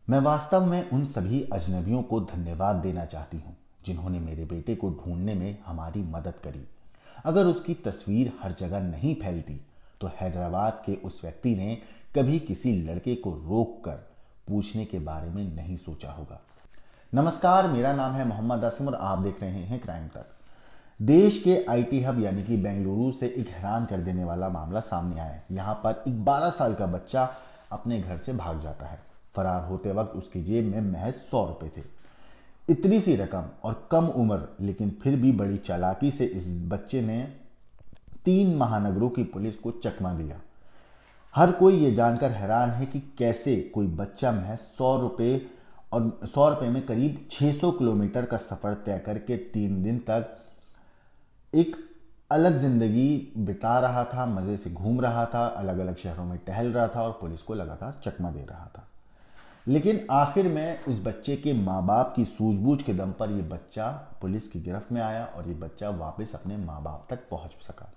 मैं वास्तव में उन सभी अजनबियों को धन्यवाद देना चाहती हूँ जिन्होंने मेरे बेटे को ढूंढने में हमारी मदद करी। अगर उसकी तस्वीर हर जगह नहीं फैलती तो हैदराबाद के उस व्यक्ति ने कभी किसी लड़के को रोक कर पूछने के बारे में नहीं सोचा होगा। नमस्कार, मेरा नाम है मोहम्मद आसिम और आप देख रहे हैं क्राइम तक। देश के आईटी हब यानी कि बेंगलुरु से एक हैरान कर देने वाला मामला सामने आया है। यहाँ पर एक 12 साल का बच्चा अपने घर से भाग जाता है। फरार होते वक्त उसकी जेब में महज 100 रुपए थे। इतनी सी रकम और कम उम्र, लेकिन फिर भी बड़ी चालाकी से इस बच्चे ने 3 महानगरों की पुलिस को चकमा दिया। हर कोई ये जानकर हैरान है कि कैसे कोई बच्चा महज 100 रुपये और 100 रुपये में करीब 600 किलोमीटर का सफ़र तय करके 3 दिन तक एक अलग जिंदगी बिता रहा था, मज़े से घूम रहा था, अलग अलग शहरों में टहल रहा था और पुलिस को लगातार चकमा दे रहा था। लेकिन आखिर में उस बच्चे के माँ बाप की सूझबूझ के दम पर यह बच्चा पुलिस की गिरफ्त में आया और ये बच्चा वापस अपने माँ बाप तक पहुंच सका।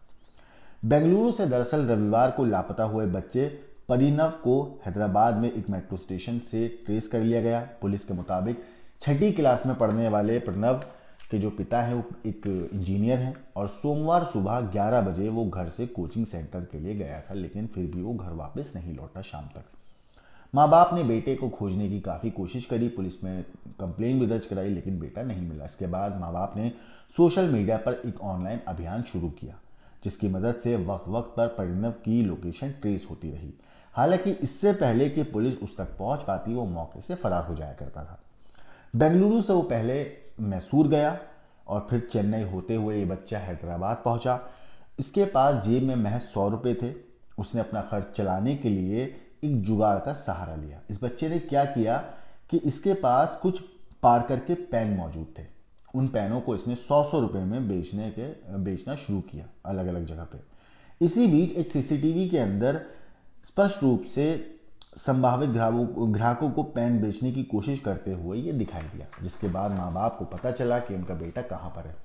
बेंगलुरु से दरअसल रविवार को लापता हुए बच्चे परिणव को हैदराबाद में एक मेट्रो स्टेशन से ट्रेस कर लिया गया। पुलिस के मुताबिक 6ठी क्लास में पढ़ने वाले प्रणव के जो पिता हैं वो एक इंजीनियर हैं और सोमवार सुबह 11 बजे वो घर से कोचिंग सेंटर के लिए गया था, लेकिन फिर भी वो घर वापस नहीं लौटा शाम तक। माँ बाप ने बेटे को खोजने की काफ़ी कोशिश करी, पुलिस में कंप्लेन भी दर्ज कराई, लेकिन बेटा नहीं मिला। इसके बाद माँ बाप ने सोशल मीडिया पर एक ऑनलाइन अभियान शुरू किया जिसकी मदद से वक्त वक्त पर परिणव की लोकेशन ट्रेस होती रही। हालांकि इससे पहले कि पुलिस उस तक पहुंच पाती वो मौके से फरार हो जाया करता था। बेंगलुरु से वो पहले मैसूर गया और फिर चेन्नई होते हुए ये बच्चा हैदराबाद पहुंचा। इसके पास जेब में महज 100 रुपये थे। उसने अपना खर्च चलाने के लिए एक जुगाड़ का सहारा लिया। इस बच्चे ने क्या किया कि इसके पास कुछ पार्कर के पेन मौजूद थे। उन पेनों को इसने 100 रुपये में बेचना शुरू किया अलग अलग जगह पे। इसी बीच एक सीसीटीवी के अंदर स्पष्ट रूप से संभावित ग्राहकों को पेन बेचने की कोशिश करते हुए ये दिखाई दिया, जिसके बाद माँ बाप को पता चला कि उनका बेटा कहाँ पर है।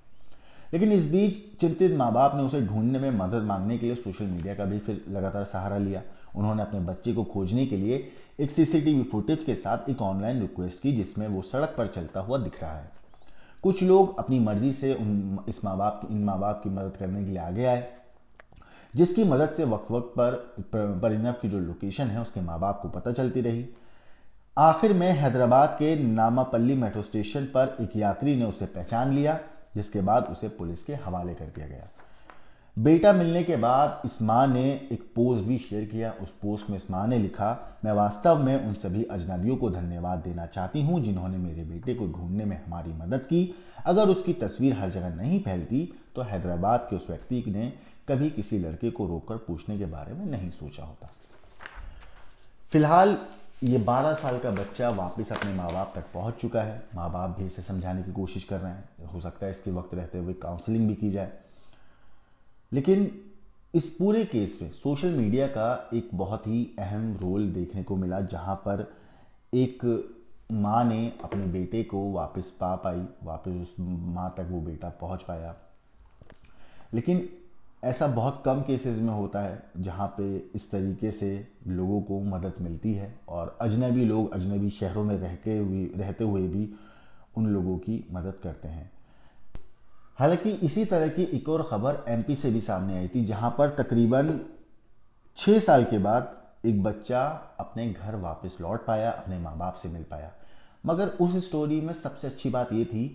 लेकिन इस बीच चिंतित माँ बाप ने उसे ढूंढने में मदद मांगने के लिए सोशल मीडिया का भी फिर लगातार सहारा लिया। उन्होंने अपने बच्चे को खोजने के लिए एक सीसीटीवी फुटेज के साथ एक ऑनलाइन रिक्वेस्ट की जिसमें वो सड़क पर चलता हुआ दिख रहा है। कुछ लोग अपनी मर्जी से इन माँ बाप की मदद करने के लिए आगे आए, जिसकी मदद से वक्त वक्त पर परिणव की जो लोकेशन है उसके माँ बाप को पता चलती रही। आखिर में हैदराबाद के नामापल्ली मेट्रो स्टेशन पर एक यात्री ने उसे पहचान लिया, जिसके बाद उसे पुलिस के हवाले कर दिया गया। बेटा मिलने के बाद इस माँ ने एक पोस्ट भी शेयर किया। उस पोस्ट में इस माँ ने लिखा, मैं वास्तव में उन सभी अजनबियों को धन्यवाद देना चाहती हूँ जिन्होंने मेरे बेटे को ढूंढने में हमारी मदद की। अगर उसकी तस्वीर हर जगह नहीं फैलती तो हैदराबाद के उस व्यक्ति ने कभी किसी लड़के को रोककर पूछने के बारे में नहीं सोचा होता। फिलहाल ये 12 साल का बच्चा वापस अपने माँ बाप तक पहुँच चुका है। माँ बाप भी इसे समझाने की कोशिश कर रहे हैं। हो सकता है इसके वक्त रहते हुए काउंसलिंग भी की जाए। लेकिन इस पूरे केस में सोशल मीडिया का एक बहुत ही अहम रोल देखने को मिला, जहां पर एक माँ ने अपने बेटे को वापस पा पाई, वापस उस माँ तक वो बेटा पहुंच पाया। लेकिन ऐसा बहुत कम केसेस में होता है जहाँ पे इस तरीके से लोगों को मदद मिलती है और अजनबी लोग अजनबी शहरों में रहते हुए भी उन लोगों की मदद करते हैं। हालांकि इसी तरह की एक और खबर एमपी से भी सामने आई थी, जहां पर तकरीबन 6 साल के बाद एक बच्चा अपने घर वापस लौट पाया, अपने माँ बाप से मिल पाया। मगर उस स्टोरी में सबसे अच्छी बात ये थी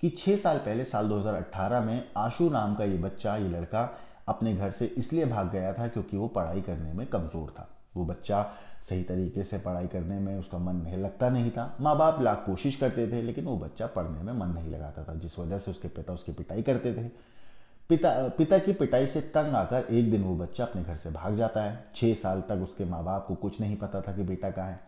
कि 6 साल पहले साल 2018 में आशु नाम का ये बच्चा, ये लड़का अपने घर से इसलिए भाग गया था क्योंकि वो पढ़ाई करने में कमज़ोर था। वो बच्चा सही तरीके से पढ़ाई करने में उसका मन नहीं लगता नहीं था। माँ बाप लाख कोशिश करते थे लेकिन वो बच्चा पढ़ने में मन नहीं लगाता था, जिस वजह से उसके पिता उसकी पिटाई करते थे। पिता की पिटाई से तंग आकर एक दिन वो बच्चा अपने घर से भाग जाता है। 6 साल तक उसके माँ बाप को कुछ नहीं पता था कि बेटा कहाँ है।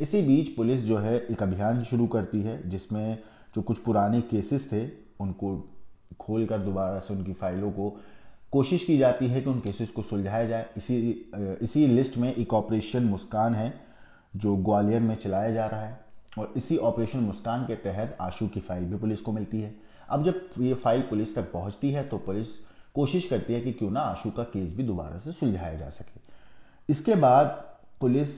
इसी बीच पुलिस जो है एक अभियान शुरू करती है जिसमें जो कुछ पुराने केसेस थे उनको खोलकर दोबारा से उनकी फाइलों को कोशिश की जाती है कि उन केसेस को सुलझाया जाए। इसी लिस्ट में एक ऑपरेशन मुस्कान है जो ग्वालियर में चलाया जा रहा है और इसी ऑपरेशन मुस्कान के तहत आशु की फाइल भी पुलिस को मिलती है। अब जब ये फाइल पुलिस तक पहुंचती है तो पुलिस कोशिश करती है कि क्यों ना आशु का केस भी दोबारा से सुलझाया जा सके। इसके बाद पुलिस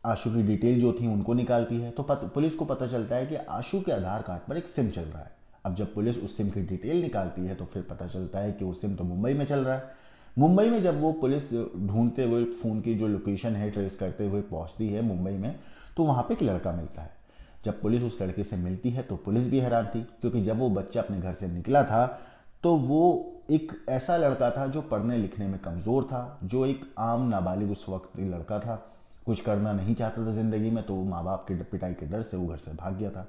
आशु की डिटेल जो थी उनको निकालती है तो पुलिस को पता चलता है कि आशु के आधार कार्ड पर एक सिम चल रहा है। अब जब पुलिस उस सिम की डिटेल निकालती है तो फिर पता चलता है कि वो सिम तो मुंबई में चल रहा है। मुंबई में जब वो पुलिस ढूंढते हुए फ़ोन की जो लोकेशन है ट्रेस करते हुए पहुंचती है मुंबई में, तो वहाँ पे एक लड़का मिलता है। जब पुलिस उस लड़के से मिलती है तो पुलिस भी हैरान थी, क्योंकि जब वो बच्चा अपने घर से निकला था तो वो एक ऐसा लड़का था जो पढ़ने लिखने में कमज़ोर था, जो एक आम नाबालिग उस वक्त लड़का था, कुछ करना नहीं चाहता था ज़िंदगी में, तो वो माँ बाप के पिटाई के डर से वो घर से भाग गया था।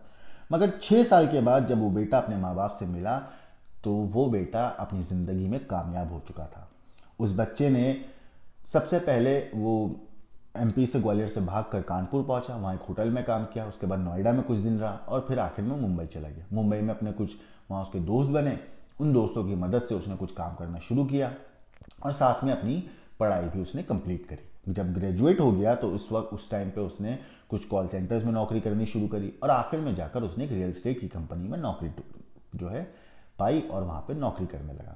मगर 6 साल के बाद जब वो बेटा अपने माँ बाप से मिला तो वो बेटा अपनी ज़िंदगी में कामयाब हो चुका था। उस बच्चे ने सबसे पहले वो एमपी से ग्वालियर से भागकर कानपुर पहुंचा, वहाँ एक होटल में काम किया, उसके बाद नोएडा में कुछ दिन रहा और फिर आखिर में मुंबई चला गया। मुंबई में अपने कुछ वहाँ उसके दोस्त बने, उन दोस्तों की मदद से उसने कुछ काम करना शुरू किया और साथ में अपनी पढ़ाई भी उसने कंप्लीट करी। जब ग्रेजुएट हो गया तो उस टाइम पे उसने कुछ कॉल सेंटर्स में नौकरी करनी शुरू करी और आखिर में जाकर उसने एक रियल एस्टेट की कंपनी में नौकरी जो है पाई और वहाँ पे नौकरी करने लगा।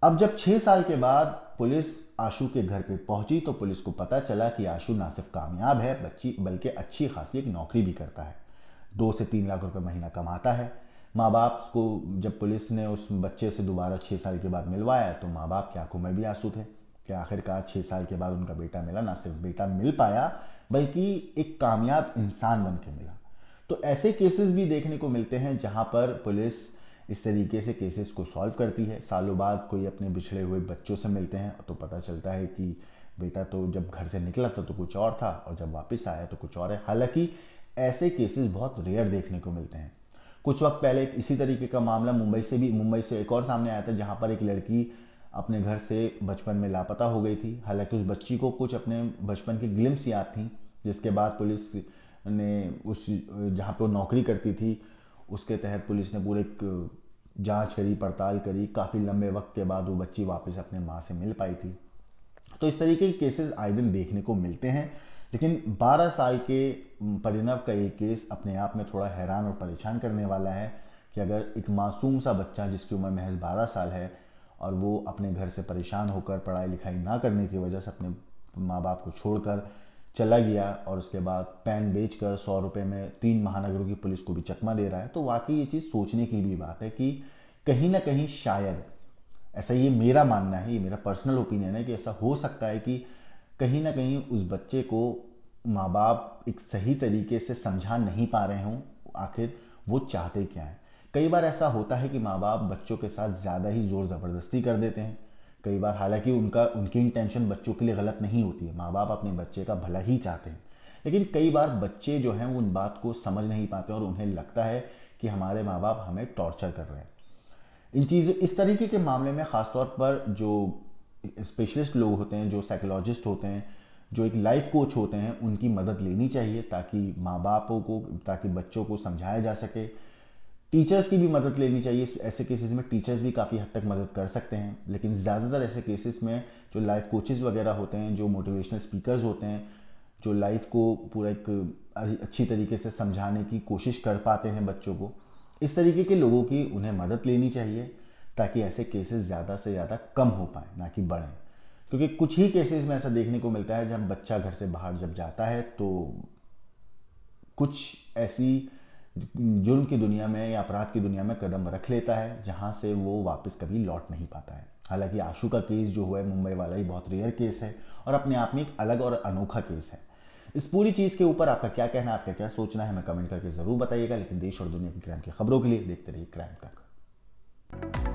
अब जब 6 साल के बाद पुलिस आशु के घर पे पहुंची तो पुलिस को पता चला कि आशु ना सिर्फ कामयाब है बल्कि अच्छी खासी एक नौकरी भी करता है, 2 से 3 लाख रुपए महीना कमाता है। माँ बाप को जब पुलिस ने उस बच्चे से दोबारा 6 साल के बाद मिलवाया तो माँ बाप की आंखों में भी आंसू थे कि आखिरकार 6 साल के बाद उनका बेटा मिला, ना सिर्फ बेटा मिल पाया बल्कि एक कामयाब इंसान बन के मिला। तो ऐसे केसेस भी देखने को मिलते हैं जहाँ पर पुलिस इस तरीके से केसेस को सॉल्व करती है। सालों बाद कोई अपने बिछड़े हुए बच्चों से मिलते हैं तो पता चलता है कि बेटा तो जब घर से निकला था तो कुछ और था और जब वापस आया तो कुछ और है। हालांकि ऐसे केसेस बहुत रेयर देखने को मिलते हैं। कुछ वक्त पहले इसी तरीके का मामला मुंबई से एक और सामने आया था, जहाँ पर एक लड़की अपने घर से बचपन में लापता हो गई थी। हालांकि उस बच्ची को कुछ अपने बचपन की ग्लिम्स याद थी, जिसके बाद पुलिस ने उस जहाँ पे वो नौकरी करती थी उसके तहत पुलिस ने पूरे जांच करी, पड़ताल करी। काफ़ी लंबे वक्त के बाद वो बच्ची वापस अपने माँ से मिल पाई थी। तो इस तरीके के केसेस आए दिन देखने को मिलते हैं, लेकिन 12 साल के परिणव का ये केस अपने आप में थोड़ा हैरान और परेशान करने वाला है कि अगर एक मासूम सा बच्चा जिसकी उम्र महज 12 साल है और वो अपने घर से परेशान होकर पढ़ाई लिखाई ना करने की वजह से अपने माँ बाप को छोड़कर चला गया और उसके बाद पेन बेचकर 100 रुपये में 3 महानगरों की पुलिस को भी चकमा दे रहा है, तो वाकई ये चीज़ सोचने की भी बात है कि कहीं ना कहीं शायद ऐसा, ये मेरा मानना है, ये मेरा पर्सनल ओपिनियन है कि ऐसा हो सकता है कि कहीं ना कहीं उस बच्चे को माँ बाप एक सही तरीके से समझा नहीं पा रहे हों आखिर वो चाहते क्या हैं। कई बार ऐसा होता है कि माँ बाप बच्चों के साथ ज़्यादा ही ज़ोर ज़बरदस्ती कर देते हैं। कई बार हालांकि उनकी इंटेंशन बच्चों के लिए गलत नहीं होती है, माँ बाप अपने बच्चे का भला ही चाहते हैं, लेकिन कई बार बच्चे जो हैं वो उन बात को समझ नहीं पाते और उन्हें लगता है कि हमारे माँ बाप हमें टॉर्चर कर रहे हैं। इन चीज़ों इस तरीके के मामले में ख़ासतौर पर जो स्पेशलिस्ट लोग होते हैं, जो साइकोलॉजिस्ट होते हैं, जो एक लाइफ कोच होते हैं, उनकी मदद लेनी चाहिए ताकि माँ बापों को, ताकि बच्चों को समझाया जा सके। टीचर्स की भी मदद लेनी चाहिए। ऐसे केसेस में टीचर्स भी काफ़ी हद तक मदद कर सकते हैं, लेकिन ज़्यादातर ऐसे केसेस में जो लाइफ कोचेज़ वगैरह होते हैं, जो मोटिवेशनल स्पीकर्स होते हैं, जो लाइफ को पूरा एक अच्छी तरीके से समझाने की कोशिश कर पाते हैं बच्चों को, इस तरीके के लोगों की उन्हें मदद लेनी चाहिए ताकि ऐसे केसेस ज़्यादा से ज़्यादा कम हो पाए, ना कि बढ़ें। क्योंकि कुछ ही केसेस में ऐसा देखने को मिलता है जब बच्चा घर से बाहर जब जाता है तो कुछ ऐसी जुर्म की दुनिया में या अपराध की दुनिया में कदम रख लेता है जहां से वो वापस कभी लौट नहीं पाता है। हालांकि आशु का केस जो हुआ है मुंबई वाला ही बहुत रेयर केस है और अपने आप में एक अलग और अनोखा केस है। इस पूरी चीज़ के ऊपर आपका क्या कहना है, आपका क्या सोचना है, हमें कमेंट करके ज़रूर बताइएगा। लेकिन देश और दुनिया की क्राइम की खबरों के लिए देखते रहिए क्राइम तक।